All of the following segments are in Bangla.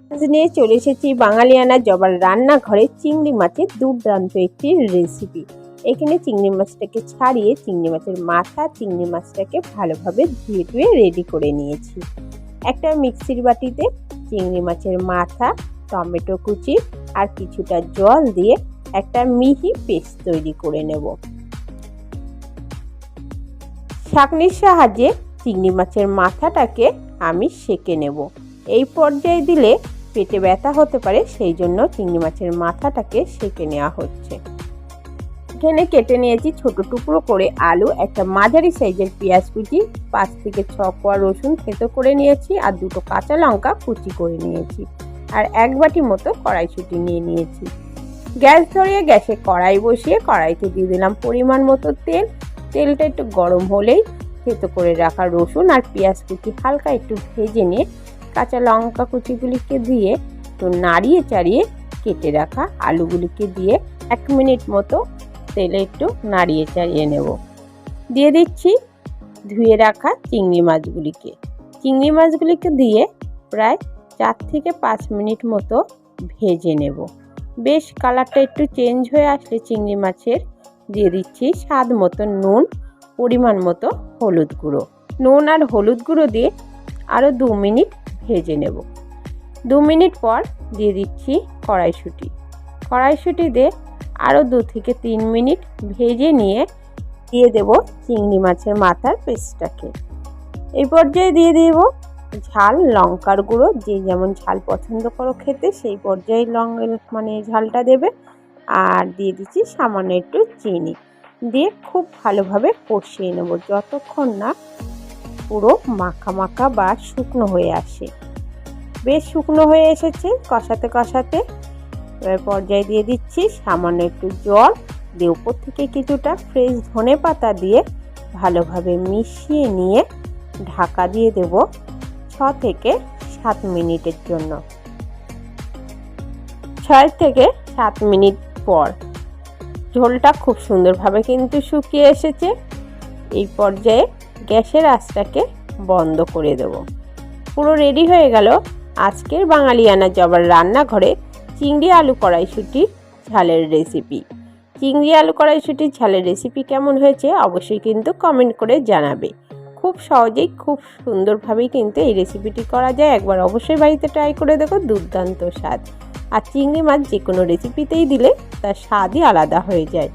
আজ নিয়ে চলে এসেছি বাঙালিয়ানা জবার রান্নাঘরে চিংড়ি মাছের দুর্দান্ত একটি রেসিপি। এখানে চিংড়ি মাছটাকে ছাড়িয়ে চিংড়ি মাছের মাথা, চিংড়ি মাছটাকে ভালোভাবে ধুয়ে রেডি করে নিয়েছি। একটা মিক্সির বাটিতে চিংড়ি মাছের মাথা, টমেটো কুচি আর কিছুটা জল দিয়ে একটা মিহি পেস্ট তৈরি করে নেব। ছাঁকনির সাহায্যে চিংড়ি মাছের মাথাটাকে আমি সেঁকে নেব। এই পর্যায়ে দিলে পেটে ব্যথা হতে পারে, সেই জন্য চিংড়ি মাছের মাথাটাকে সেঁকে নেওয়া হচ্ছে। এখানে কেটে নিয়েছি ছোট টুকরো করে আলু, একটা মাঝারি সাইজের পেঁয়াজ কুচি, 5 থেকে 6 কোয়া রসুন থেতো করে নিয়েছি আর 2টো কাঁচা লঙ্কা কুচি করে নিয়েছি আর 1 বাটি মতো কড়াইশুঁটি নিয়ে নিয়েছি। গ্যাস ধরিয়ে গ্যাসে কড়াই বসিয়ে কড়াইতে দিয়ে দিলাম পরিমাণ মতো তেল। তেলটা একটু গরম হলেই থেতো করে রাখা রসুন আর পেঁয়াজ কুচি হালকা একটু ভেজে নিয়ে কাঁচা লঙ্কা কুচিগুলিকে দিয়ে একটু নাড়িয়ে চাড়িয়ে কেটে রাখা আলুগুলিকে দিয়ে 1 মিনিট মতো তেলে একটু নাড়িয়ে চাড়িয়ে নেব। দিয়ে দিচ্ছি ধুয়ে রাখা চিংড়ি মাছগুলিকে। চিংড়ি মাছগুলিকে দিয়ে প্রায় 4 থেকে 5 মিনিট মতো ভেজে নেব। বেশ কালারটা একটু চেঞ্জ হয়ে আসলে চিংড়ি মাছের দিয়ে দিচ্ছি স্বাদ মতো নুন, পরিমাণ মতো হলুদ গুঁড়ো। নুন আর হলুদ গুঁড়ো দিয়ে আরও 2 মিনিট ভেজে নেব। 2 মিনিট পর দিয়ে দিচ্ছি কড়াইশুঁটি। কড়াইশুঁটি দিয়ে আরও 2 থেকে 3 মিনিট ভেজে নিয়ে দিয়ে দেব চিংড়ি মাছের মাথার পেস্টটাকে। এই পর্যায়ে দিয়ে দেব ঝাল লঙ্কার গুঁড়ো, যে যেমন ঝাল পছন্দ করো খেতে সেই পর্যায়ে ঝালটা দেবে। আর দিয়ে দিচ্ছি সামান্য একটু চিনি দিয়ে খুব ভালোভাবে কষিয়ে নেব যতক্ষণ না পুরো মাখা মাখা বা শুকনো হয়ে আসে। বেশ শুকনো হয়ে এসেছে কষাতে কষাতে। এবার পর্যায়ে দিয়ে দিচ্ছি সামান্য একটু জল দিয়ে উপর থেকে কিছুটা ফ্রেশ ধনে পাতা দিয়ে ভালোভাবে মিশিয়ে নিয়ে ঢাকা দিয়ে দেব 6 থেকে 7 মিনিটের জন্য। 6 থেকে 7 মিনিট পর ঝোলটা খুব সুন্দরভাবে কিন্তু শুকিয়ে এসেছে। এই পর্যায়ে গ্যাসের আঁচটাকে বন্ধ করে দেব। পুরো রেডি হয়ে গেল আজকের বাঙালিয়ানা জবার রান্নাঘরে চিংড়ি আলু কড়াইশুঁটি ঝালের রেসিপি। চিংড়ি আলু কড়াইশুঁটি ঝালের রেসিপি কেমন হয়েছে অবশ্যই কিন্তু কমেন্ট করে জানাবে। খুব সহজেই খুব সুন্দরভাবেই কিন্তু এই রেসিপিটি করা যায়। একবার অবশ্যই বাড়িতে ট্রাই করে দেখো, দুর্দান্ত স্বাদ। আর চিংড়ি মাছ যে কোনো রেসিপিতেই দিলে তার স্বাদই আলাদা হয়ে যায়।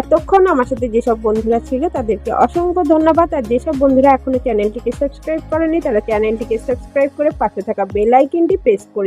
এতক্ষণ আমার সাথে যেসব বন্ধুরা ছিল তাদেরকে অসংখ্য ধন্যবাদ। আর যেসব বন্ধুরা এখনো চ্যানেলটিকে সাবস্ক্রাইব করেনি তারা চ্যানেলটিকে সাবস্ক্রাইব করে পাশে থাকা বেল আইকনটি প্রেস করে